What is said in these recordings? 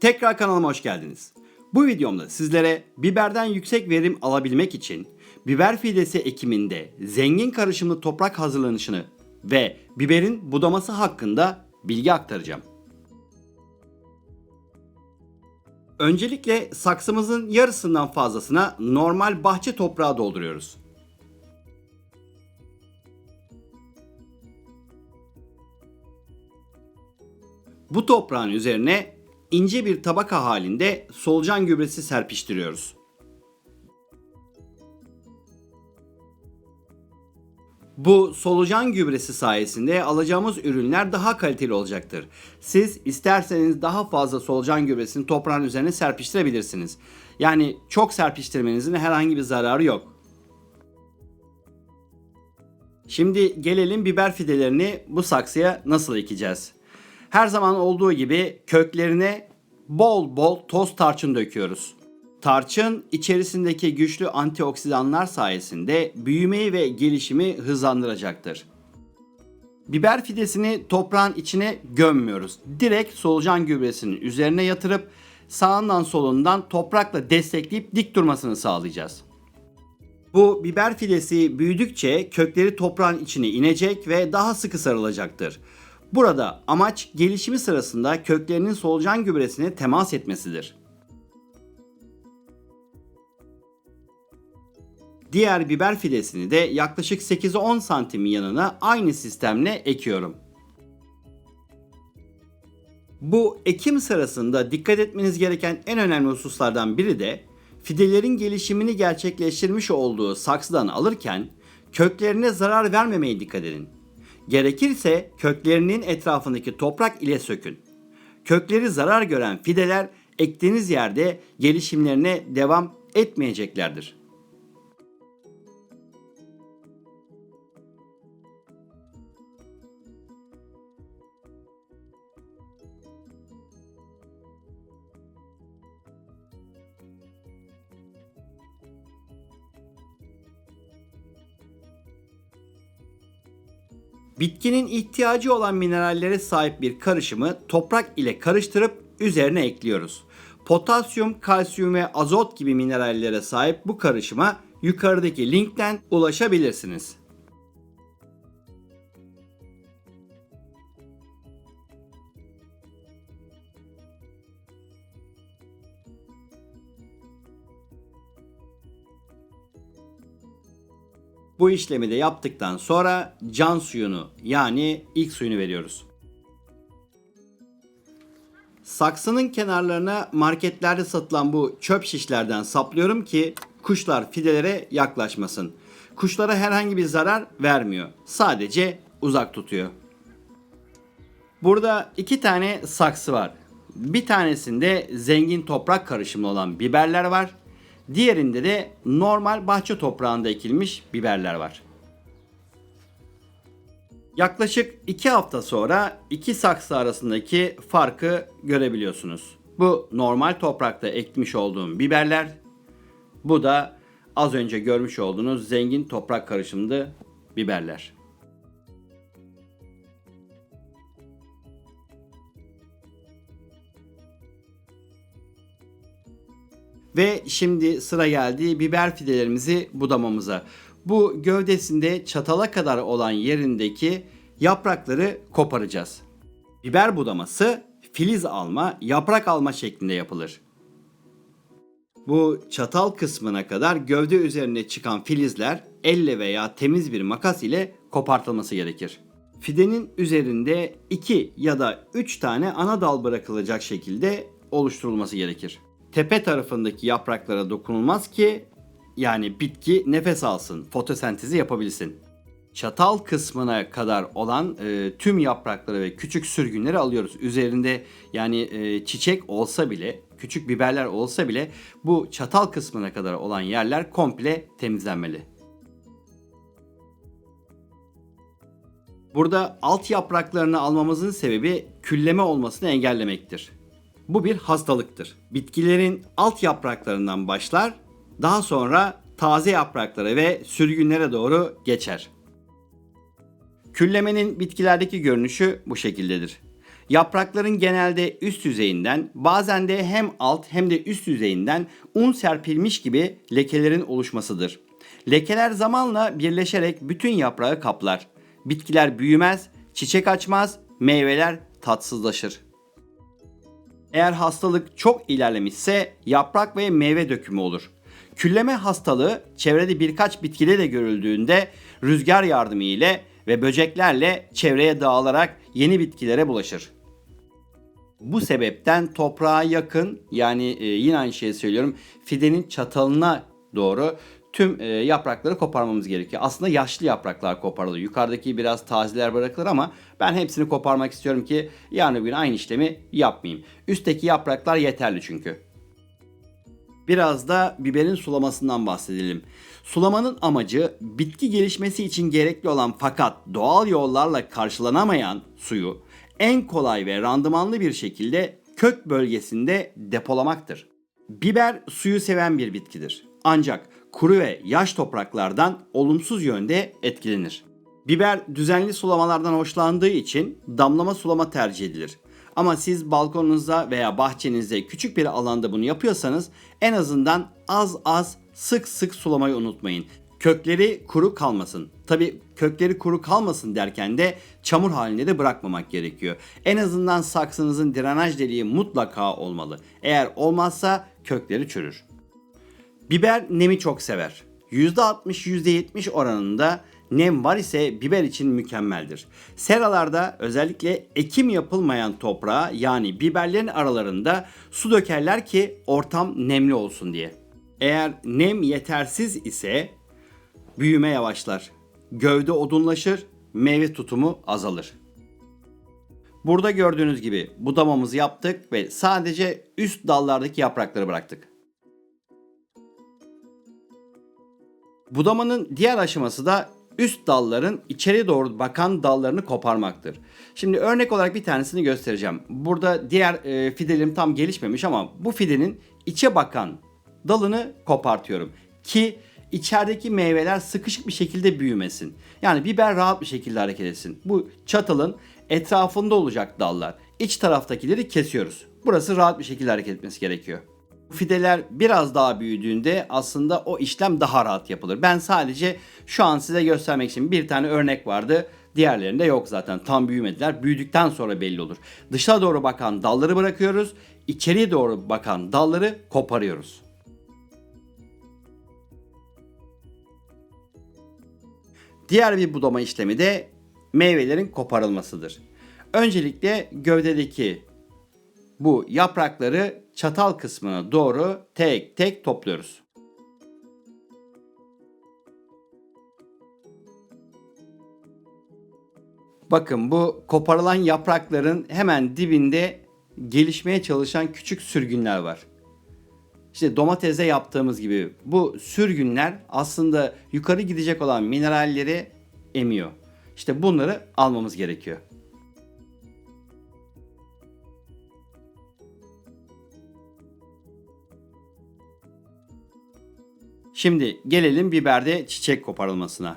Tekrar kanalıma hoş geldiniz. Bu videomda sizlere biberden yüksek verim alabilmek için biber fidesi ekiminde zengin karışımlı toprak hazırlanışını ve biberin budaması hakkında bilgi aktaracağım. Öncelikle saksımızın yarısından fazlasına normal bahçe toprağı dolduruyoruz. Bu toprağın üzerine ince bir tabaka halinde solucan gübresi serpiştiriyoruz. Bu solucan gübresi sayesinde alacağımız ürünler daha kaliteli olacaktır. Siz isterseniz daha fazla solucan gübresini toprağın üzerine serpiştirebilirsiniz. Yani çok serpiştirmenizin herhangi bir zararı yok. Şimdi gelelim biber fidelerini bu saksıya nasıl ekeceğiz? Her zaman olduğu gibi köklerine bol bol toz tarçın döküyoruz. Tarçın içerisindeki güçlü antioksidanlar sayesinde büyümeyi ve gelişimi hızlandıracaktır. Biber fidesini toprağın içine gömmüyoruz. Direkt solucan gübresinin üzerine yatırıp sağından solundan toprakla destekleyip dik durmasını sağlayacağız. Bu biber fidesi büyüdükçe kökleri toprağın içine inecek ve daha sıkı sarılacaktır. Burada amaç gelişimi sırasında köklerinin solucan gübresine temas etmesidir. Diğer biber fidesini de yaklaşık 8-10 santim yanına aynı sistemle ekiyorum. Bu ekim sırasında dikkat etmeniz gereken en önemli hususlardan biri de fidelerin gelişimini gerçekleştirmiş olduğu saksıdan alırken köklerine zarar vermemeye dikkat edin. Gerekirse köklerinin etrafındaki toprak ile sökün. Kökleri zarar gören fideler ektiğiniz yerde gelişimlerine devam etmeyeceklerdir. Bitkinin ihtiyacı olan minerallere sahip bir karışımı toprak ile karıştırıp üzerine ekliyoruz. Potasyum, kalsiyum ve azot gibi minerallere sahip bu karışıma yukarıdaki linkten ulaşabilirsiniz. Bu işlemi de yaptıktan sonra can suyunu yani ilk suyunu veriyoruz. Saksının kenarlarına marketlerde satılan bu çöp şişlerden saplıyorum ki kuşlar fidelere yaklaşmasın. Kuşlara herhangi bir zarar vermiyor. Sadece uzak tutuyor. Burada 2 tane saksı var. Bir tanesinde zengin toprak karışımlı olan biberler var. Diğerinde de normal bahçe toprağında ekilmiş biberler var. Yaklaşık 2 hafta sonra iki saksı arasındaki farkı görebiliyorsunuz. Bu normal toprakta ekmiş olduğum biberler. Bu da az önce görmüş olduğunuz zengin toprak karışımlı biberler. Ve şimdi sıra geldi biber fidelerimizi budamamıza. Bu gövdesinde çatala kadar olan yerindeki yaprakları koparacağız. Biber budaması filiz alma, yaprak alma şeklinde yapılır. Bu çatal kısmına kadar gövde üzerine çıkan filizler elle veya temiz bir makas ile kopartılması gerekir. Fidenin üzerinde 2 ya da 3 tane ana dal bırakılacak şekilde oluşturulması gerekir. Tepe tarafındaki yapraklara dokunulmaz ki yani bitki nefes alsın, fotosentezi yapabilsin. Çatal kısmına kadar olan tüm yaprakları ve küçük sürgünleri alıyoruz. Üzerinde yani çiçek olsa bile, küçük biberler olsa bile bu çatal kısmına kadar olan yerler komple temizlenmeli. Burada alt yapraklarını almamızın sebebi külleme olmasını engellemektir. Bu bir hastalıktır. Bitkilerin alt yapraklarından başlar, daha sonra taze yapraklara ve sürgünlere doğru geçer. Küllemenin bitkilerdeki görünüşü bu şekildedir. Yaprakların genelde üst yüzeyinden, bazen de hem alt hem de üst yüzeyinden un serpilmiş gibi lekelerin oluşmasıdır. Lekeler zamanla birleşerek bütün yaprağı kaplar. Bitkiler büyümez, çiçek açmaz, meyveler tatsızlaşır. Eğer hastalık çok ilerlemişse yaprak ve meyve dökümü olur. Külleme hastalığı çevrede birkaç bitkide de görüldüğünde rüzgar yardımı ile ve böceklerle çevreye dağılarak yeni bitkilere bulaşır. Bu sebepten toprağa yakın, yani yine aynı şeyi söylüyorum, fidenin çatalına doğru tüm yaprakları koparmamız gerekiyor. Aslında yaşlı yapraklar koparılır. Yukarıdaki biraz tazeler bırakılır ama ben hepsini koparmak istiyorum ki yarın bir gün aynı işlemi yapmayayım. Üstteki yapraklar yeterli çünkü. Biraz da biberin sulamasından bahsedelim. Sulamanın amacı bitki gelişmesi için gerekli olan fakat doğal yollarla karşılanamayan suyu en kolay ve randımanlı bir şekilde kök bölgesinde depolamaktır. Biber suyu seven bir bitkidir. Ancak kuru ve yaş topraklardan olumsuz yönde etkilenir. Biber düzenli sulamalardan hoşlandığı için damlama sulama tercih edilir. Ama siz balkonunuzda veya bahçenizde küçük bir alanda bunu yapıyorsanız en azından az az sık sık sulamayı unutmayın. Kökleri kuru kalmasın. Tabii kökleri kuru kalmasın derken de çamur halinde de bırakmamak gerekiyor. En azından saksınızın drenaj deliği mutlaka olmalı. Eğer olmazsa kökleri çürür. Biber nemi çok sever. %60-%70 oranında nem var ise biber için mükemmeldir. Seralarda özellikle ekim yapılmayan toprağa, yani biberlerin aralarında su dökerler ki ortam nemli olsun diye. Eğer nem yetersiz ise büyüme yavaşlar. Gövde odunlaşır, meyve tutumu azalır. Burada gördüğünüz gibi budamamızı yaptık ve sadece üst dallardaki yaprakları bıraktık. Budamanın diğer aşaması da üst dalların içeri doğru bakan dallarını koparmaktır. Şimdi örnek olarak bir tanesini göstereceğim. Burada diğer fidelerim tam gelişmemiş ama bu fidenin içe bakan dalını kopartıyorum ki içerideki meyveler sıkışık bir şekilde büyümesin. Yani biber rahat bir şekilde hareket etsin. Bu çatalın etrafında olacak dallar. İç taraftakileri kesiyoruz. Burası rahat bir şekilde hareket etmesi gerekiyor. Fideler biraz daha büyüdüğünde aslında o işlem daha rahat yapılır. Ben sadece şu an size göstermek için bir tane örnek vardı. Diğerlerinde yok zaten. Tam büyümediler. Büyüdükten sonra belli olur. Dışa doğru bakan dalları bırakıyoruz. İçeriye doğru bakan dalları koparıyoruz. Diğer bir budama işlemi de meyvelerin koparılmasıdır. Öncelikle gövdedeki bu yaprakları çatal kısmına doğru tek tek topluyoruz. Bakın, bu koparılan yaprakların hemen dibinde gelişmeye çalışan küçük sürgünler var. İşte domatese yaptığımız gibi bu sürgünler aslında yukarı gidecek olan mineralleri emiyor. İşte bunları almamız gerekiyor. Şimdi gelelim biberde çiçek koparılmasına.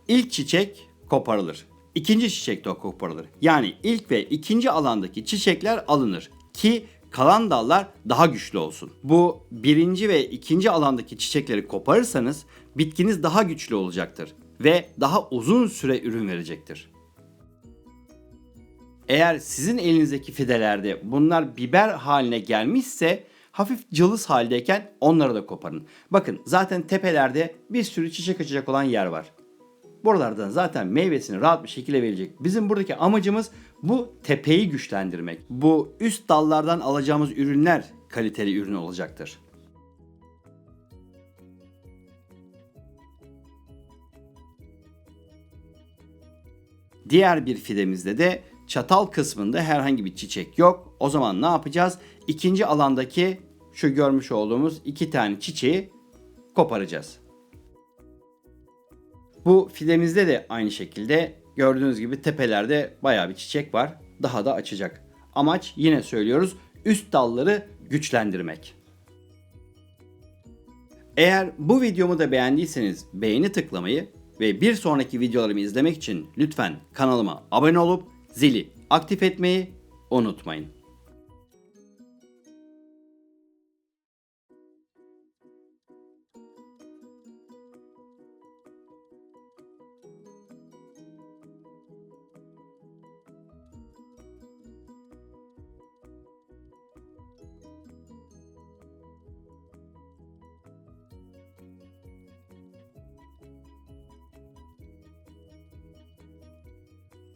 İlk çiçek koparılır. İkinci çiçek de koparılır. Yani ilk ve ikinci alandaki çiçekler alınır ki kalan dallar daha güçlü olsun. Bu birinci ve ikinci alandaki çiçekleri koparırsanız bitkiniz daha güçlü olacaktır ve daha uzun süre ürün verecektir. Eğer sizin elinizdeki fidelerde bunlar biber haline gelmişse hafif cılız haldeyken onları da koparın. Bakın, zaten tepelerde bir sürü çiçek açacak olan yer var. Buralardan zaten meyvesini rahat bir şekilde verecek. Bizim buradaki amacımız bu tepeyi güçlendirmek. Bu üst dallardan alacağımız ürünler kaliteli ürün olacaktır. Diğer bir fidemizde de çatal kısmında herhangi bir çiçek yok. O zaman ne yapacağız? İkinci alandaki şu görmüş olduğumuz 2 tane çiçeği koparacağız. Bu fidemizde de aynı şekilde gördüğünüz gibi tepelerde bayağı bir çiçek var. Daha da açacak. Amaç, yine söylüyoruz, üst dalları güçlendirmek. Eğer bu videomu da beğendiyseniz beğeni tıklamayı ve bir sonraki videolarımı izlemek için lütfen kanalıma abone olup zili aktif etmeyi unutmayın.